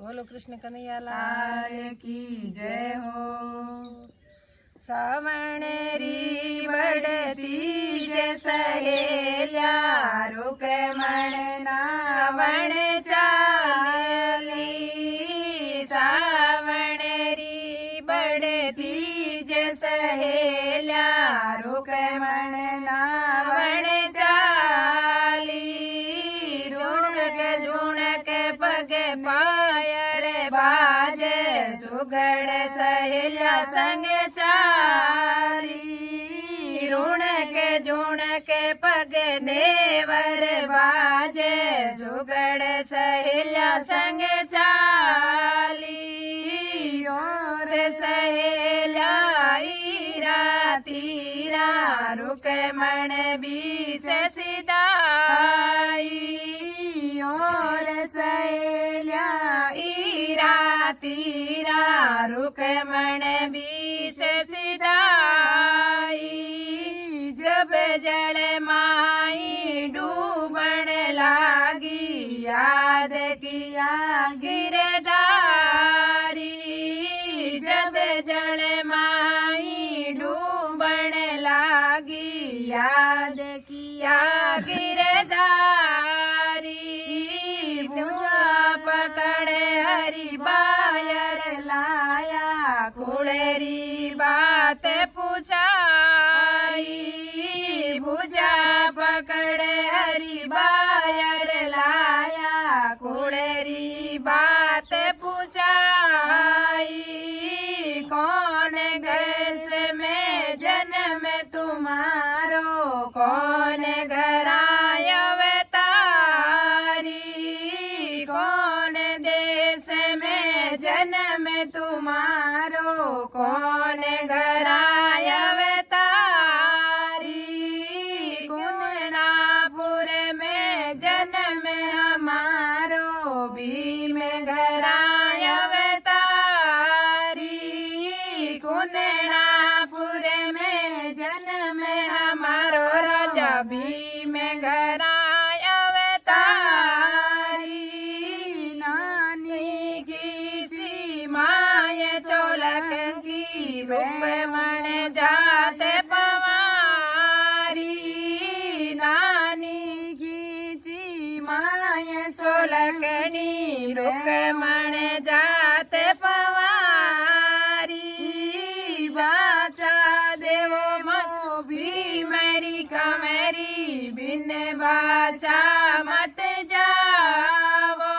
बोलो कृष्ण कन्हैया लाल की जय हो। सावण री बढ़ती जे सहेल्या रुक मन नावण चाली। सावण री बढ़ती जे सहेल्या रुक मन नावण चाली। रुणक झुणक पगे पायल बाजे सुगड़ सहेल्या संग चाली। रुणक झुणक पगे देवर बाजे सुगड़ सहेल्या संग चाली। और सहेल्या ईरा तीरा रुक मन बीच सिदाई। और सहेल्या ईरा तीरा रुक मन बीच सिदाई। जब जल माई डूबण लागी याद किया गिरधारी। जब जल माई डूबण लागी याद किया गिरधारी। भुजा पकड़े हरि बायर लाया कुड़ेरी बात पूछाई। भुजा पकड़े हरि बायर लाया कुड़ेरी बात पूछाई। कौन देश में जन्म तुम्हारो कौन घराय अवतारी। कौन देश में जन्म तुम्हारो कौन घराय अवतारी। कुंडलापुर में जन्म हमारो भीम घराय अवतारी। कुंडलापुर में जन्म हमारो राजा भीम घराय अवतारी। नानी की सी माय सोलंकी रूप मन जात पवारी। नानी की ची माय सोलंकनी रूप मन जात पवारी। बाचा देव मो भी मेरी कमेरी बिन बाचा मत जावो।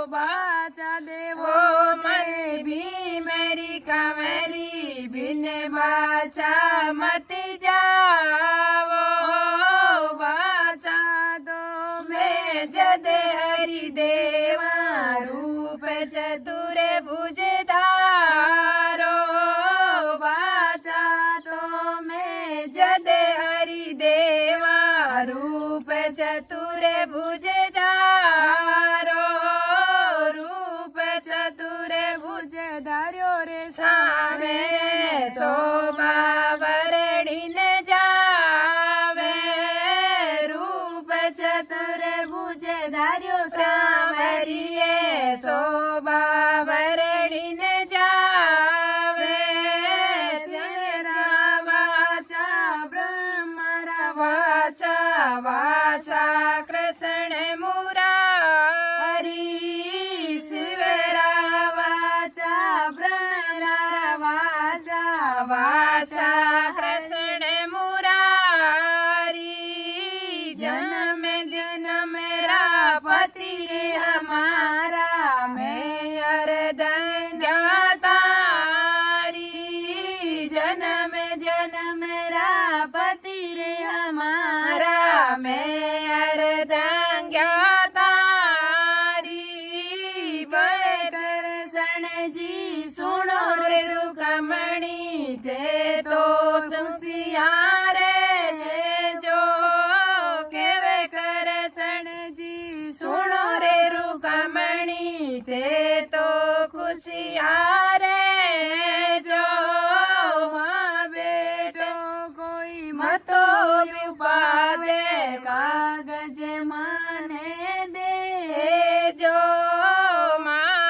बाचा देवो मैं भी मेरी कमेरी बिन बाचा मत जावो। बाचा दो मैं जद हरि देवा रूप चतुर भुजधारो। बाचा तो मैं जद हरि देवा रूप चतुर भुजधारो। रूप चतुर भुजधार्यो रे सारे शोभा वरणी न जावे। रूप चतुर भुजधार्यो सावरिये शोभा वरणी न जावे। शिवरा वाचा ब्रह्मरा वाचा वाचा कृष्ण मुरारी। शिवरा वाचा ब्रह्मरा वाचा वाचा कृष्ण मुरारी। जन्म जन्म रा पति रे हमारा मैं अरदन तारी। जन्म जन्म रा पति रे हमारा मैं अरदन तारी। करसन जी सुनो रे रुकमणी थे तो खुशियार जो केवे करसन जी सुनो रे रुकमणी थे तो खुशियार जो। माँ बेटो कोई मतो पावे कागज माने दे जो। माँ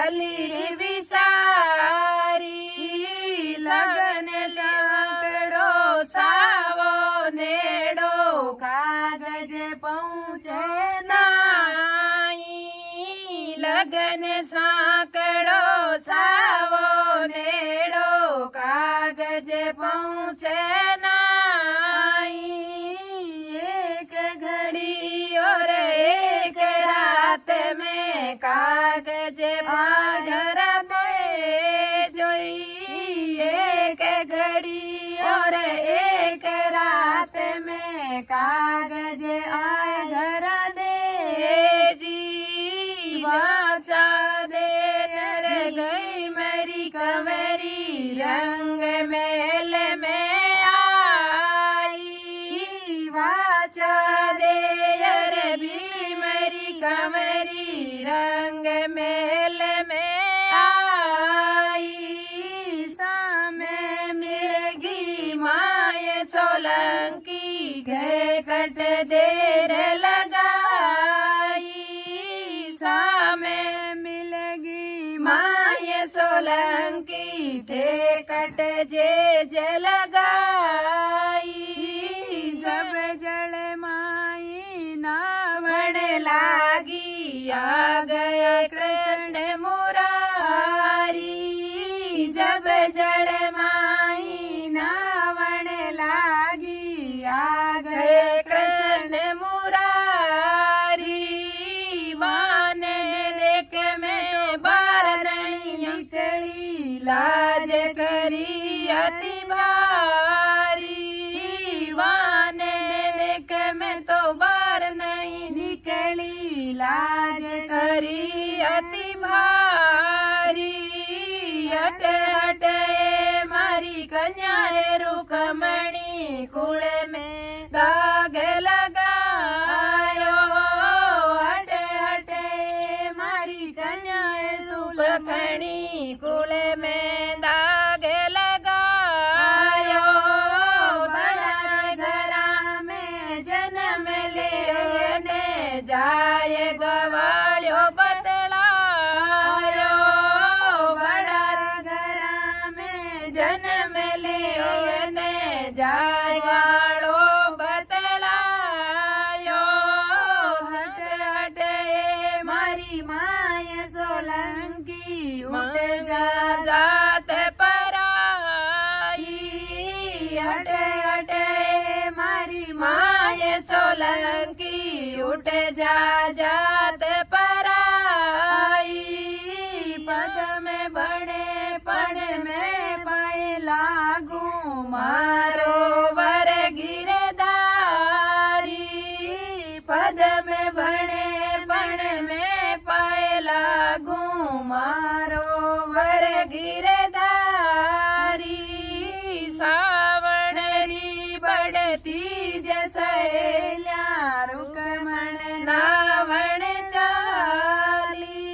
भली री विसारी लगन सांकड़ो सावो नेड़ो कागज पहुँचे नाई लगन सांकड़ो सावो नेड़ो कागज पहुँचे नाई एक घड़ी और एक रात में कागज पाघर दे जोई एक घड़ी और एक रात में कागज आए घर दे जी वाचा दे रे गई मेरी कमरी रंग मेल में आई वाचा दे रे भी मेरी कमरी रंग मेल में आई सामे मिलेगी माए सोलंकी के कट जेर लगाई सामे मिलेगी माए सोलंकी थे कट जे लगाई जब जल माई नावण लागी आ गए कृष्ण मुरारी जब जड़ माई नावण लागी आ गए कृष्ण मुरारी मान देख में बार नहीं निकली लाज करी अति भारी वान देख में तो बार नहीं निकली लाज करी अति भारी हट हट मारी कन्या रुकमणी कुल में दाग लगायो हट हट मारी कन्या सुलखणी कुल में दाग लगायो धनर घरा में जन्म ले ने जाए गवाड़ो बतलायो बड़र घरा में जन्म ले ने जाए गवाड़ो बतलायो हट हट मारी माय सोलंकी उठ जा जात पराई हट हट मारी माय सोलंकी उठ जा जात पराई पद में बड़े पड़ में पाए लागू मारो वर गिरधारी पद में बड़े पड़ में पाए लागू मारो वर गिरधारी सावण री बढ़ती जसैल्या रुकमण नावण चाली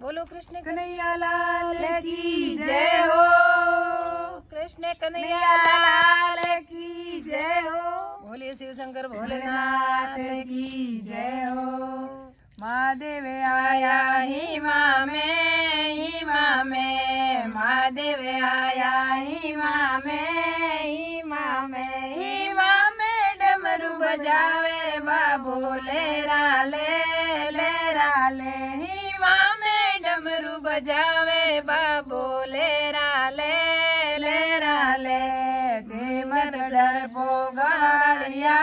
बोलो कृष्ण कन्हैया लाल की जय हो कृष्ण कन्हैया लाल की जय हो बोलिए शिव शंकर भोलेनाथ की जय हो। महादेव आया हिमा में महादेव आया हिमा में डमरू बजावे रे बाबू लेरा ले हिमा में डमरू बजावे बाबू लेरा ले ते मत डर पो गवालिया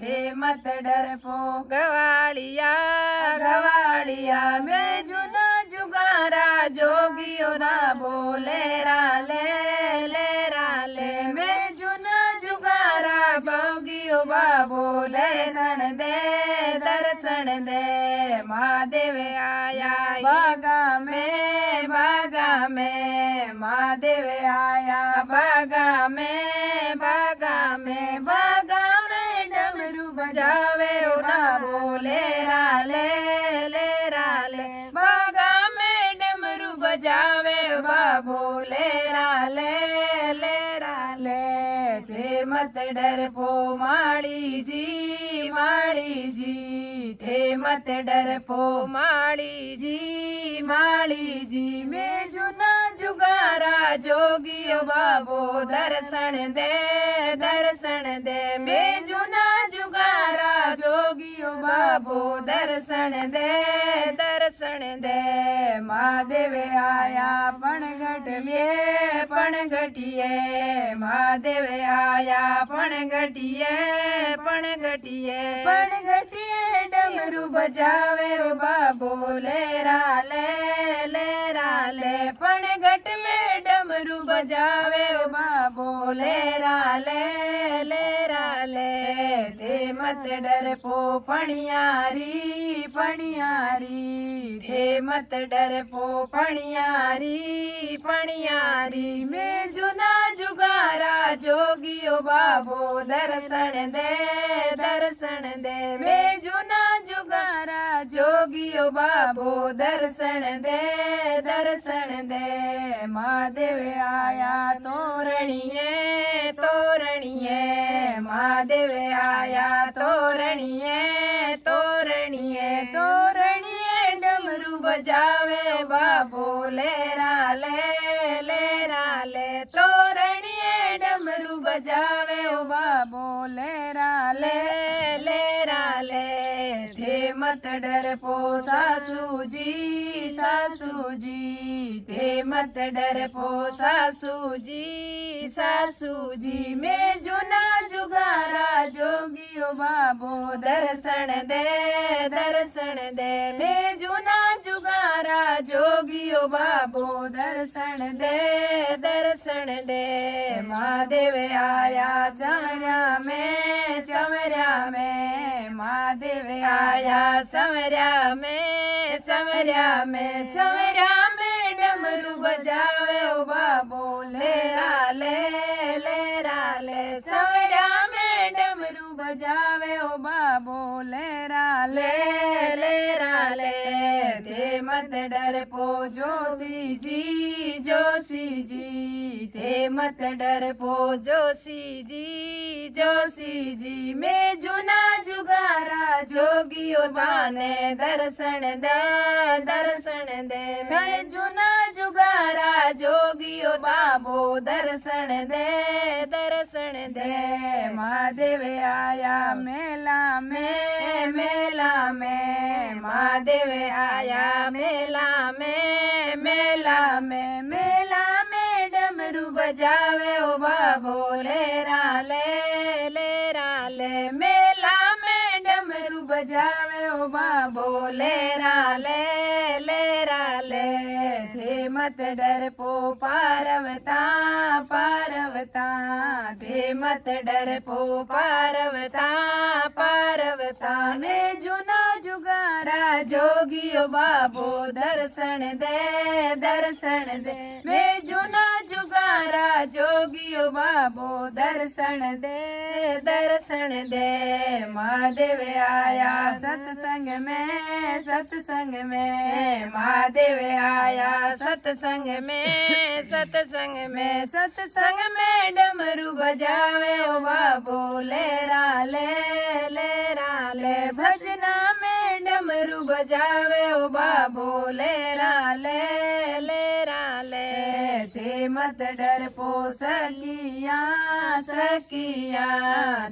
ते मत डर पो गवालिया में जुना जुगारा जोगियो ना बोले ले में जुना जुगारा जोगियो बाबू दर्शन दे महादेव आया बागा में महादेव आया बागा में डमरू बजावे रो ना बोले ले बागा में डमरू बजावे रो बाबू ले ते फिर मत डर पो माड़ी जी थे मत डर पो माड़ी जी मैं जुना जुगारा जोगियो बाबो दर्शन दे मैं जुना जुगारा जोगियो बाबो दर्शन दे महादेव आया पण घटिए महादेव आया पण घटिए डमरू बजावे रो बाबो लेरा ले पण घट में डमरू बजावे रो बाबो लेरा ले थे मत डर पो पणियारी थे मत डर पो पणियारी मैं जुना जुगारा जोगियो बाबो दर्शन दे मैं जुना जुगारा जोगियो बाबो दर्शन दे महादेव आया तोरणिए महादेव आया तोरणिए डमरू बजावे बाबो लेरा ले तोरणिए डमरू बजावे ओ बाबो लेरा ले थे मत डर पो सासू जी थे मत डर पो सासू जी मैं जुना जुगारा जोगियो बाबो दर्शन दे मैं जुना जुगारा जोगियो बाबो दर्शन दे महादेव आया चमरा में महादेव आया चमरा में डमरू बजावे ओ बाबो लेरा ले चमरा में डमरू बजावे ओ बाबो लेरा ले थे मत डर पो जोशी जी थे मत डर पो जोशी जी मैं जुना जुगारा जोगियो ताने दर्शन दे मैं जुना जुगारा जोगियो बाबो दर्शन दे महादेव आया मेला में महादेव आया मेला में डमरू बजावे ओ बाबो लेरा ले मेला में डमरू बजावे ओ बाबो लेरा ले थे मत डर पो पार्वता थे मत डर पो पार्वता मैं जुना जुगारा जोगियो बाबो दर्शन दे मैं जुना जुगारा जोगियो बाबो दर्शन दे महादेव आया सत्संग में महादेव आया सत्संग में डमरू बजावे ओ बाबो लेरा ले भजना में डमरू बजावे ओ बाबो लेरा ले थे मत डर पो सखिया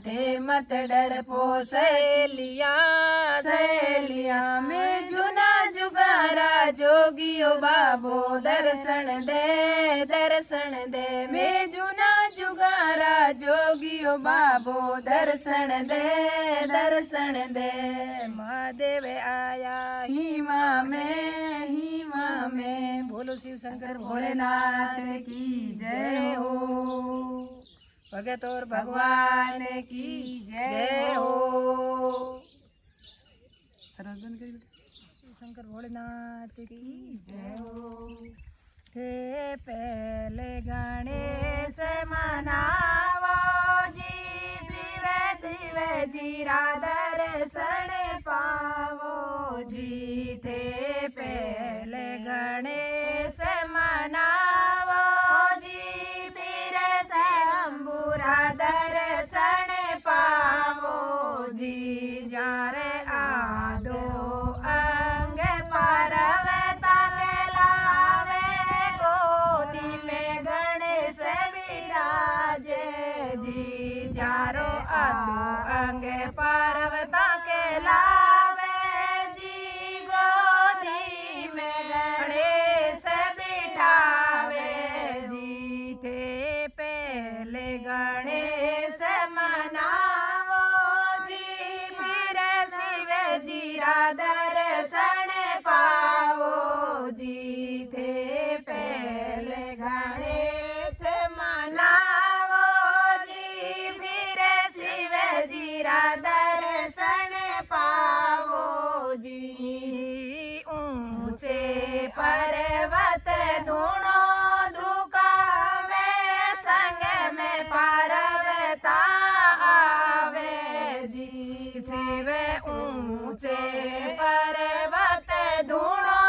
थे मत डर पो सहेलिया में जुना जुगारा जोगियो बाबो दर्शन दे मैं जुना जुगारा जोगियो बाबो दर्शन दे महादेव आया हिमा में बोलो शिव शंकर भोलेनाथ की जय हो भगत और भगवान की जय हो शंकर भोलेनाथ की जय हो थे पहले गणेश मनावो जी धीरे जीरा दर्शन पावो जी थे पहले गणेश मनावो जी फिर से अंबुरा दर्शन पहले गणेश मनावो जी, फिर शिव जी रा दर्शन पावो जी। ऊंचे पर्वत धूणो दुकावे, संग में पार्वता आवे जी। शिव ऊंचे पर्वत धूणो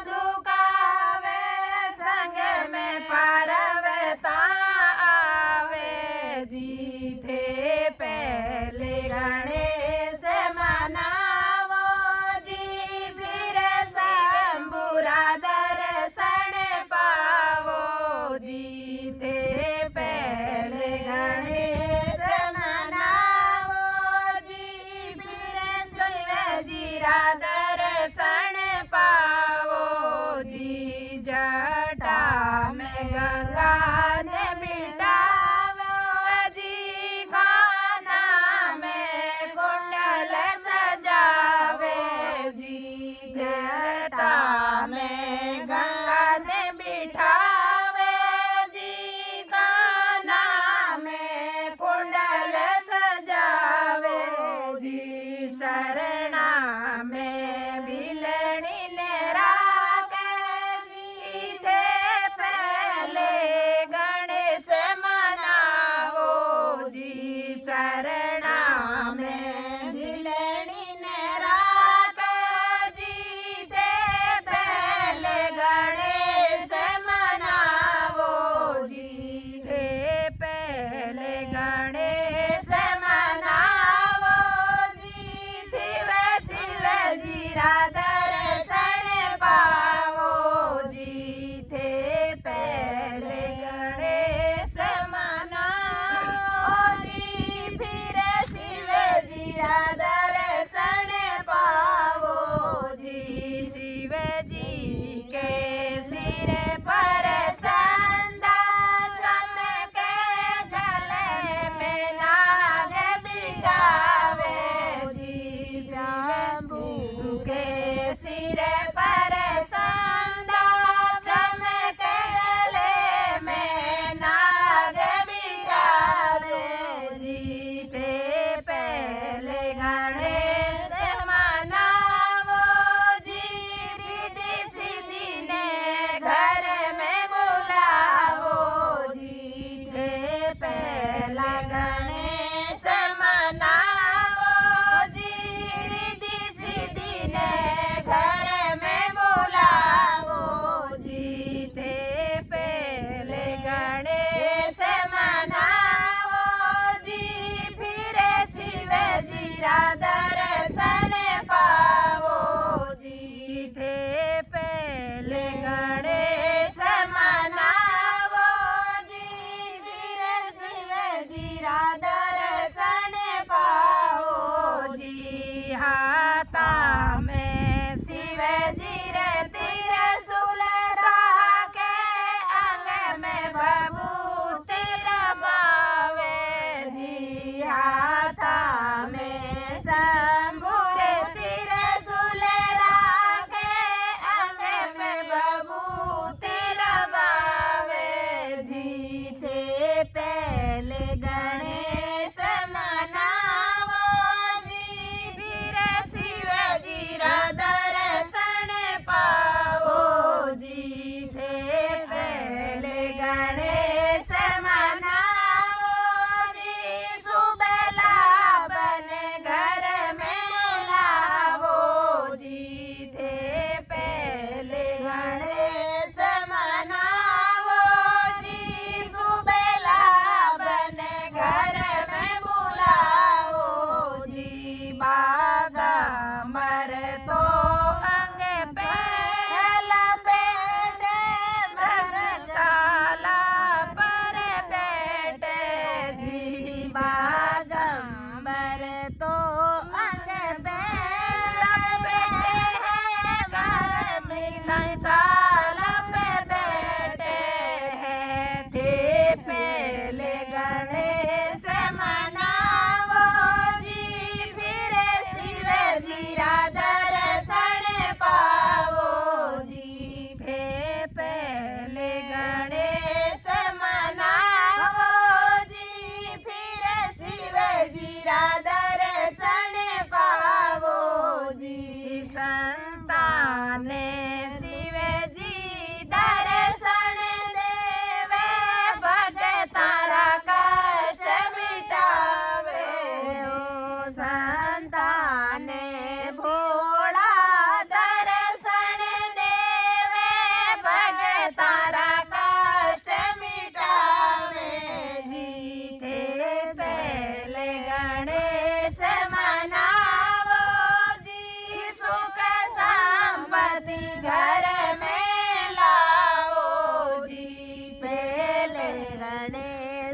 दुकावे, संग में पार्वता आवे जी। थे पहले गणेश मनावो जी, फिर शंभुरा दर्शन पावो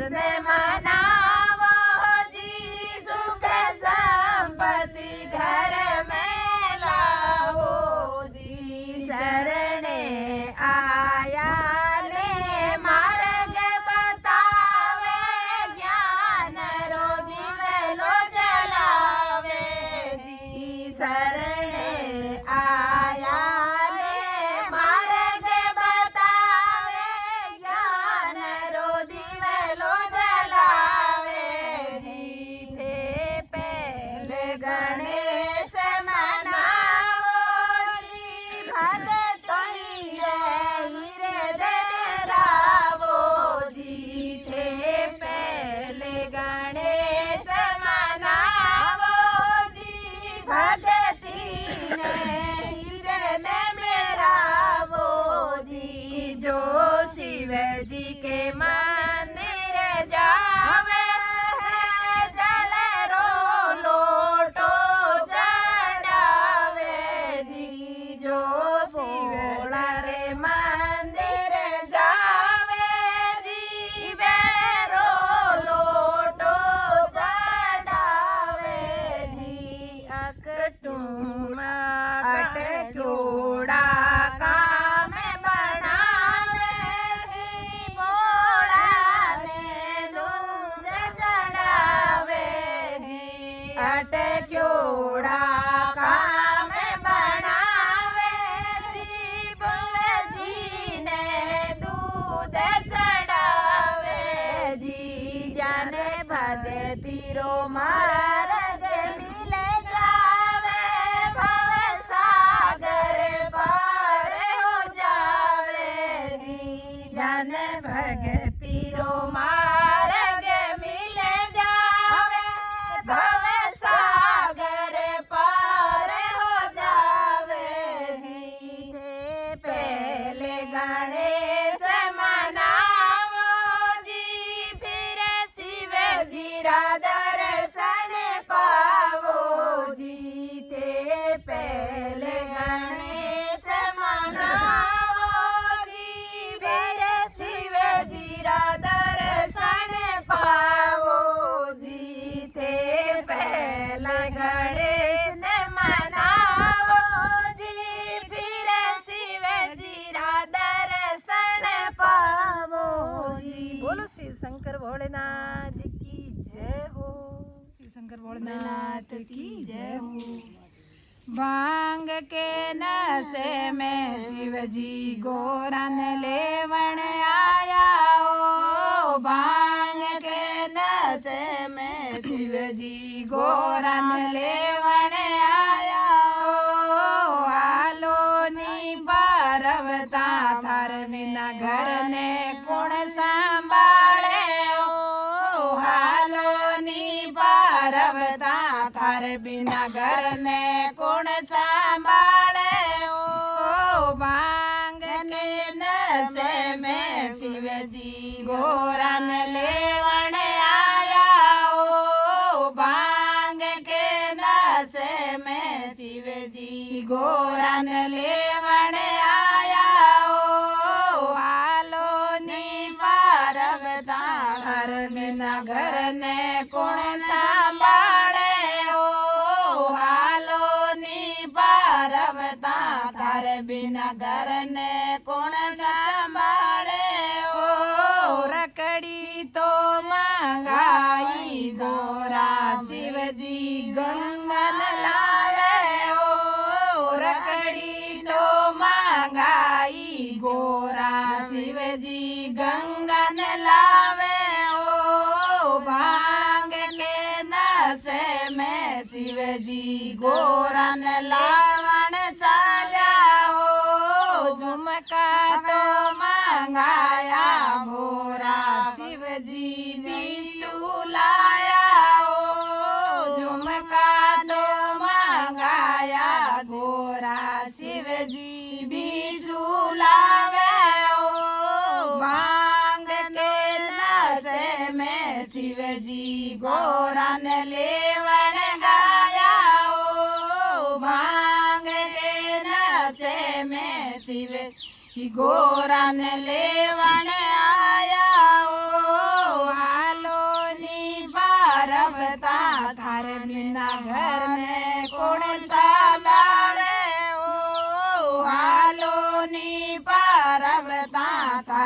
से मनावो जी, सुख संपत्ति घर में लावो जी। शरणे आया ने मार्ग बतावे, ज्ञान रो दिवेलो जलावे जी। शरणे आया ने मार्ग बतावे, ज्ञान रो दिवेलो जलावे जी। थे पहले गणेश मनावो जी, भगति हीरे देरावो जी। थे पहले गणेश मनावो जी, भगति हीरे देरावो जी। जो शिव जी के मंदिर जावे है, जल रो लोटो चढ़ावे जी। जो शिव रे मंदिर जावे जी, जल रो लोटो चढ़ावे जी। अकटूम अटक्योड़ा काम बनावे जी, मोड़ा ने दूध चढ़ावे जी। अटक्योड़ा काम बनावे जी, शिव जी ने दूध चढ़ावे जी। जाने भगति रो मार्ग मिले जावे, भव सागर पार हो जावे जी। जन भगति रो मार्ग मिले जावे, भव सागर पार हो जावे जी। थे पहले गणेश मनावो जी, फिर शिव जी रा दर्शन पावो जी। थे पहले गणेश मनावो जी, फिर शिव जी रा दर्शन पावो जी। थे पहले गणेश मनावो जी, फिर शिव जी रा दर्शन पावो जी। बोलो शिव शंकर भोलेनाथ की जय हो। शिव शंकर भोलेनाथ की जय हो। भांग के नशे में शिव जी गोरन लेवण आया हो। भांग के नशे में शिव जी गोरन लेवण आया हो। आलो नी पार्वता थार बिना घर ने कौन संभाले हो। हालो नी पार्वता थार बिना घर ने कौन संभाले हो। भांग के नशे में शिव जी गोरन लेवण आया हो। भांग के नशे में शिव जी गोरन लेवण आया हो। आलो नी पार्वता हर बिना घर ने कौन संभाले हो। हालो नी पार्वता तार बिना घर ने कौन संभाले हो। रकड़ी तो मंगाई जोरा शिव जी गंगन लावे हो। रकड़ी तो मंगाई गोरा शिव जी गंगन लावे हो। भांग के नशे में शिव जी गोरन लावण चाल्या हो। झुमका तो मंगाया भोरा शिव जी बिशु लाया हो। झुमका तो मंगाया गोरा शिव जी बिशु लावे हो। भांग के नशे में शिव जी गोरन लेवण गाया हो। भांग के नशे में शिव गोरन लेवण आया हो।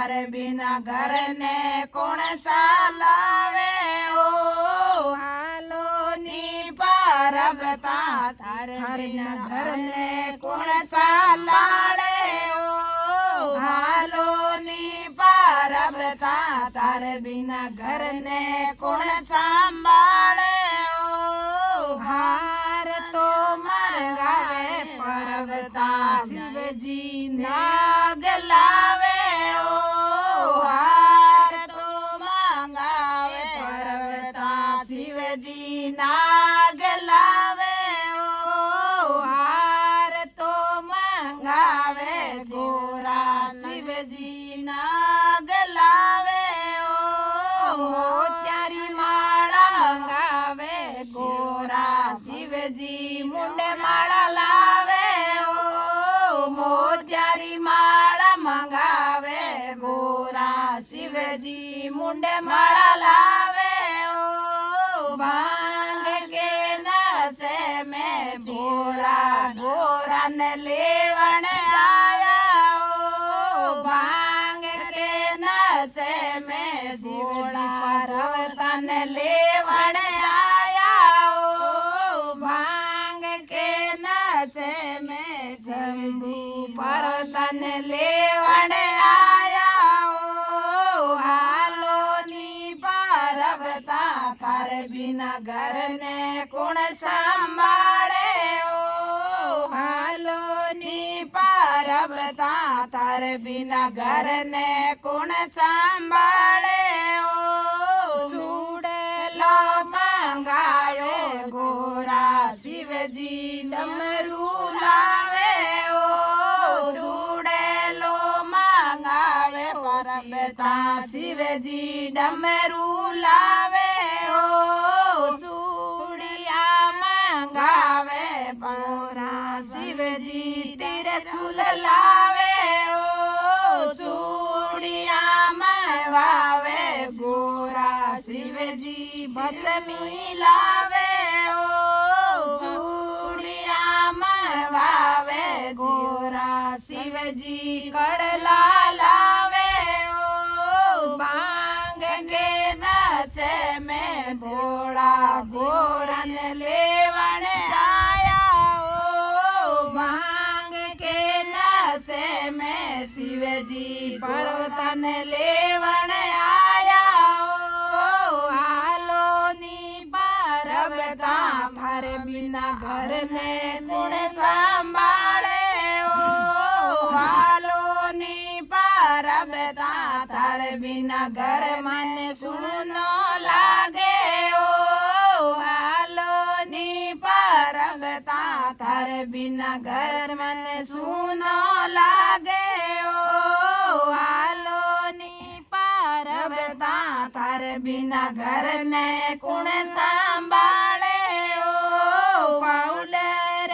थारे बिना घर ने कौन सालावे ओ हालो नी परबता थारे बिना घर ने कौन सालाड़े ओ हालो नी परबता थारे बिना घर ने कौन संभाले ओ भार तो मर गावे परबता शिवजी नाग लावे ओ हार तो मंगावे परबता शिवजी नाग लावे ओ हार तो मंगावे गोरा शिवजी नाग लावे ओ मोत्यारी माला मंगावे गोरा शिवजी मुंडे माला लावे ओ मोत्यारी माला मंगावे गोरा शिवजी मुंडे माला लावे ओ भांग के नशे में भोला भोरा ने लेवण आया ओ भांग के नशे में भोला पर्वतन लेवण आया ओ भांग के नशे में शिवजी पर्वतन लेवण आया ओ हालो नी परबता थारे बिना घर ने कौन संभाले ओ हालो नी परबता थारे बिना घर ने कौन संभाले ओ चूड़ेलो मंगायो गोरा शिवजी डमरू लावे ओ चूड़ेलो मंगावे परबता शिवजी डमरू लावे ओ चूड़िया मंगावे गोरा शिवजी त्रिशूल लावे ओ चूड़िया मंगावे गोरा शिवजी भस्मी लावे ओ चूड़िया मंगावे गोरा शिवजी कड़ला लावे ओ भांग के नशे में भोला भोरन लेवण आया ओ भांग के नशे में शिवजी पर्वतन लेवण आया ओ हालो नी परबता थारे बिना घर ने सुन संभाले ओ हालो नी परबता थारे बिना घर मन सुनो लागे ओ हालो नी परबता थारे बिना घर मन सुनो लागे ओ हालो नी परबता थारे बिना घर ने कौन संभाले ओ पाउडर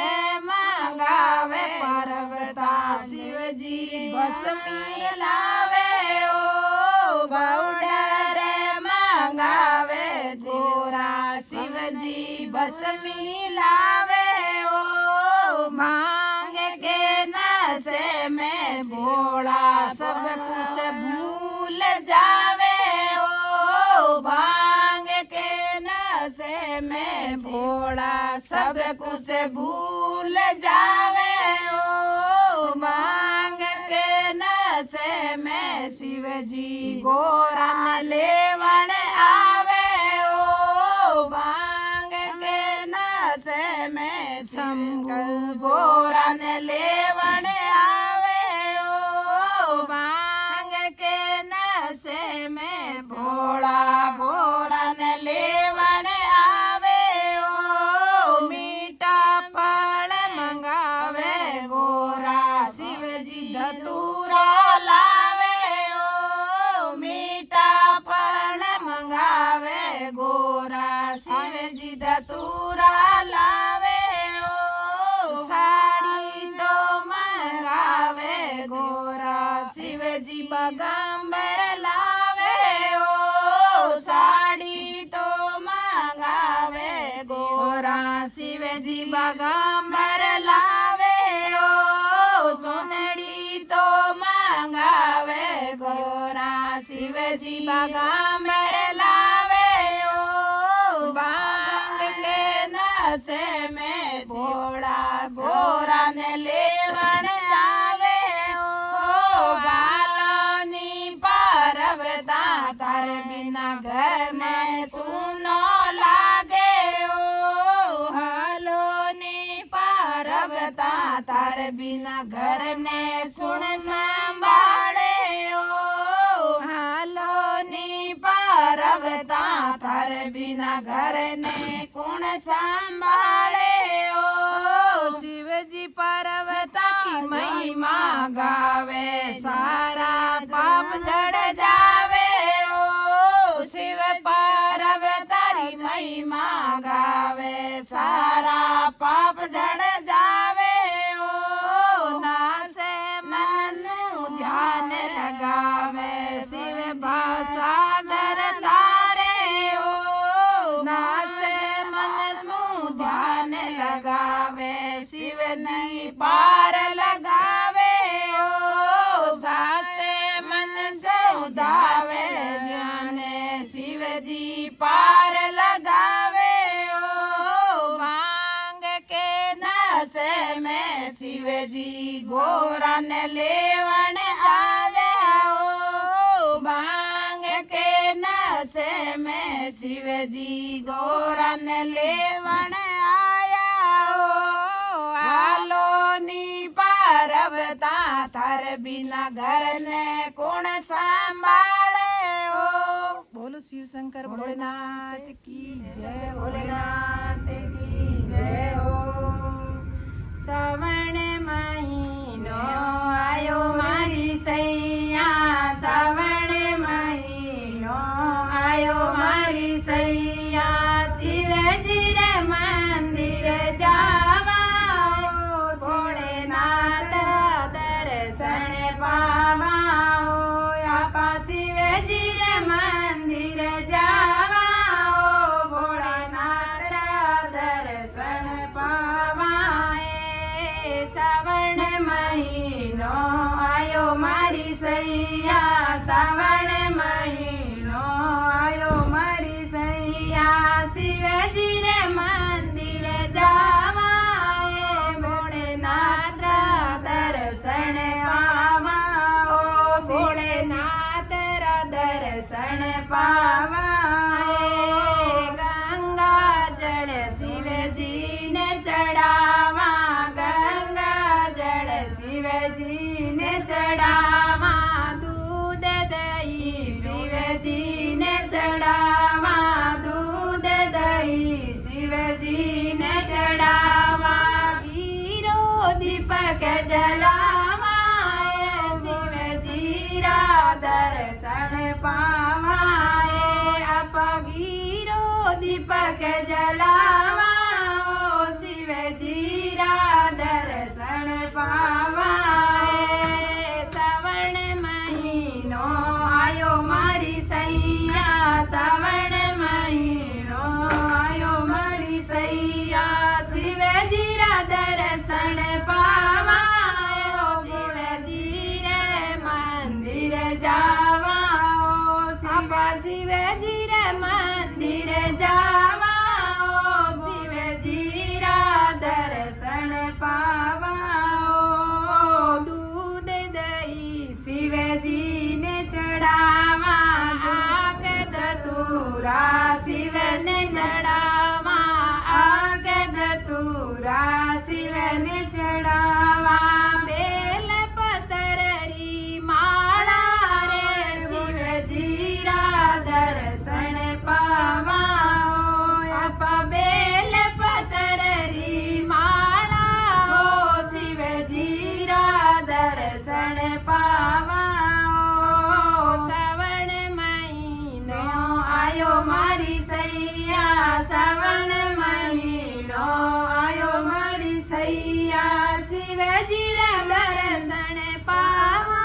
मंगावे परबता शिवजी भस्मी लावे ओ पाउडर मंगावे गोरा शिवजी भस्मी लावे ओ भांग के नशे में भोला सब कुछ भूल जावे ओ भांग के नशे में भोला सब कुछ भूल जावे ओ भांग के नशे में शिवजी गोरा न लेवण आवे ओ भांग के नशे में शंभू गोरा न लेवण आवे ओ भांग के नशे में भोला भोरा न लेवण आवे ओ मीठा फल मंगावे गोरा शिवजी धतूरा लावे ओ मीठा फल मंगावे गोरा शिवजी धतूरा लावे ओ साड़ी तो मंगावे गोरा शिवजी बगंबर लावे ओ साड़ी तो मंगावे गोरा शिवजी बगंबर लावे ओ सोनड़ी तो मंगावे गोरा शिवजी बागा में लावे ओ भांग के नशे में भोला गोरा ने लेवण आवे ओ बालानी पार्वता तारे बिना घर में सुनो लागे ओ हालो नी पार्वता तारे बिना घर ने सुन संभाले ओ हालो नी पार्वता तारे बिना घर ने कौन संभाले ओ शिवजी पार्वता की महिमा गावे सारा पाप जड़ जावे ओ शिव पार्वता री महिमा गावे सारा पाप जड़ जावे ओ नासे मन सु ध्यान लगावे शिव सागर तारे ओ नासे मन सु ध्यान लगावे शिव नहीं पार लगावे ओ सासे मन सौदावे जाने शिव जी पार लगावे ओ भांग के नशे में शिव जी गोरा ने लेवण आवे ओ भांग के नशे में शिव जी गोरा ने लेवण आया ओ हालो नी पार्वता थार बिना घर ने कौन संभाले ओ बोलो शिव शंकर भोलेनाथ की जय भोलेनाथ की जय हो। श्रावण महीनो आयो मारी सैया श्रावण महीनो आयो मारी सैया शिवजी रे मंदिर जावा भोलेनाथ दर्शन पावा आपा शिवजी रे मंदिर जावा भोलेनाथ दर्शन पावा श्रावण महीनो आयो मारी सैया श्रावण महीनो आयो मारी सैया शिवजी रे मंदिर जावा भोलेनाथ दर्शन पावा ओ भोलेनाथ दर्शन पावा गंगा जल शिवजी ने चढ़ावा गंगा जल शिवजी ने चढ़ावा दूध दही शिवजी ने चढ़ावा दूध दही शिवजी ने चढ़ावा गिरो दीपक जलावा शिवजी रा दर्शन पावा आप गिरो दीपक जलावा शिवजी रा दर्शन पावा श्रावण महीनो आयो मारी सैया श्रावण महीनो आयो मारी सैया शिवजी रा दर्शन पावा शिवजी रे मंदिर जावा शिवजी रे मंदिर जावा शिवजी रा दर्शन पावा दूध दही शिवजी ने चढ़ावा आग धतूरा शिव ने चढ़ावा आग धतूरा शिव ने चढ़ावा बेल पतररी माला रे शिवजी रा दर्शन पावा आप बेल पतररी माला हो शिवजी रा दर्शन पावा श्रावण महीनो आयो मारी सैया श्रावण महीनो आयो मारी सैया शिवजी रा दर्शन पावा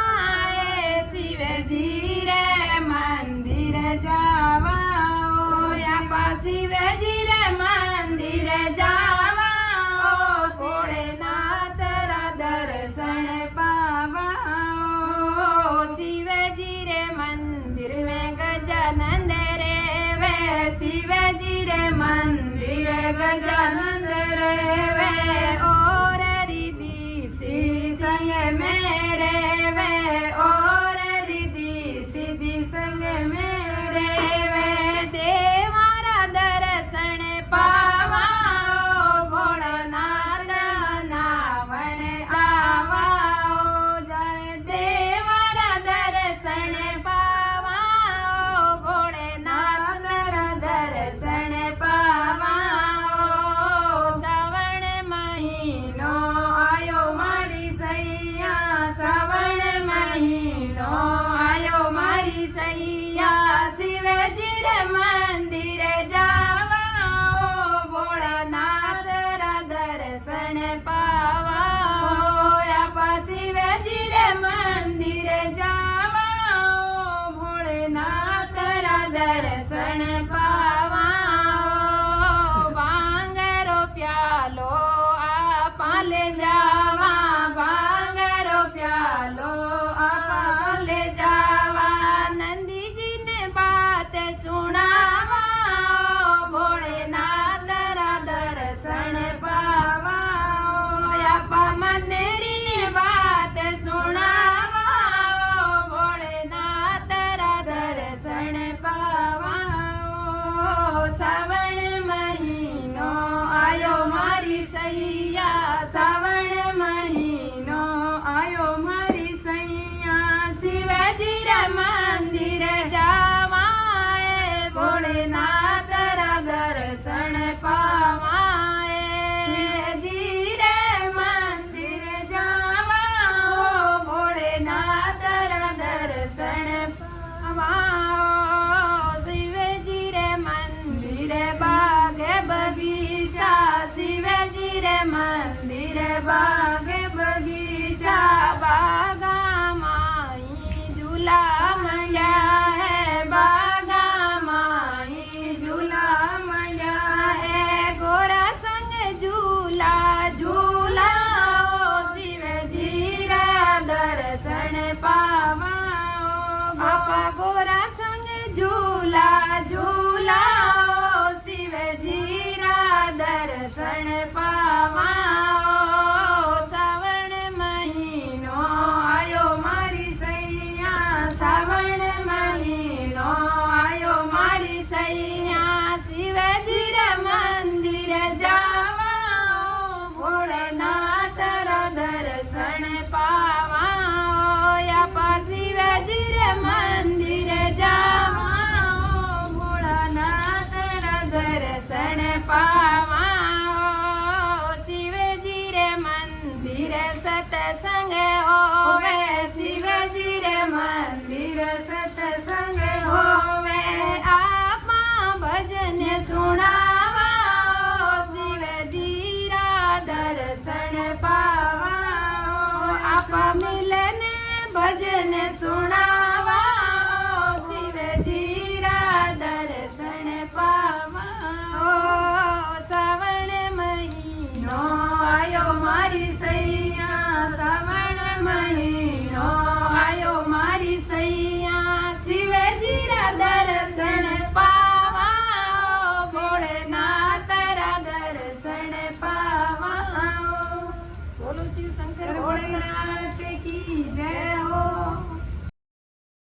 शिवजी रे मंदिर जावा शिवजी रे मंदिर जावा भोलेनाथ रा दर्शन पावा शिवजी रे मंदिर गजानंद रे वे शिवजी रे मंदिर गजानंद रे वे और रिद्धि संग मेरे वे और रिद्धि सिद्धि संग मेरे वे देवारा दर्शन पावा भोळनाथ नावण आवा जाने देवारा दर्शन पावा भोळनाथ दर्शन पावा श्रावण महीनो आयो मारी सैया श्रावण महीनो आयो मारी सैया शिवजी रे मंदिर जावा भोळनाथ दर्शन पावा आपा शिवजी रे मंदिर जावा भोळनाथ दर्शन पावा भांगरो प्यालो आपा ले जावा भांगरो प्यालो आपा ले जावा नंदी जी ने बात सुनावा भोळनाथ दर्शन पावा आपा मंदिरी बात सुनावा भोळनाथ दर्शन पावा श्रावण महीनो आयो मारी सैया श्रावण महीनो आयो मारी सैया शिवजी रे मंदिर जावा भोळनाथ दर्शन पावा शिवजी रे मंदिर जावा भोळनाथ दर्शन पावा शिवजी रे मंदिर बाग बगीचा शिवजी रे मंदिर बाग बगीचा बागा माई झूला मंड्या है बागा माई झूला मंड्या है गोरा संग झूला झूला शिवजी रा दर्शन पावा आपा गोरा संग झूला झूला शिवजी रा दर्शन पावा श्रावण महीनो आयो मारी सैया श्रावण महीनो आयो मारी सैया शिवजी रे मंदिर जावा भोळनाथ दर्शन पावा आपा शिवजी रे मंदिर जावा भोळनाथ दर्शन पावा शिवजी रे मंदिर सत्संग होवे शिवजी रे मंदिर सत्संग होवे आपा भजन सुनावा शिवजी रा दर्शन पावा आपा मिलन भजन सुनावा शिवजी रा दर्शन पावा श्रावण महीनो आयो मारी सैया श्रावण महीनो आयो मारी सैया शिवजी रा दर्शन पावा भोळनाथ दर्शन पावा बोलो शिव शंकर भोलेनाथ की जय हो।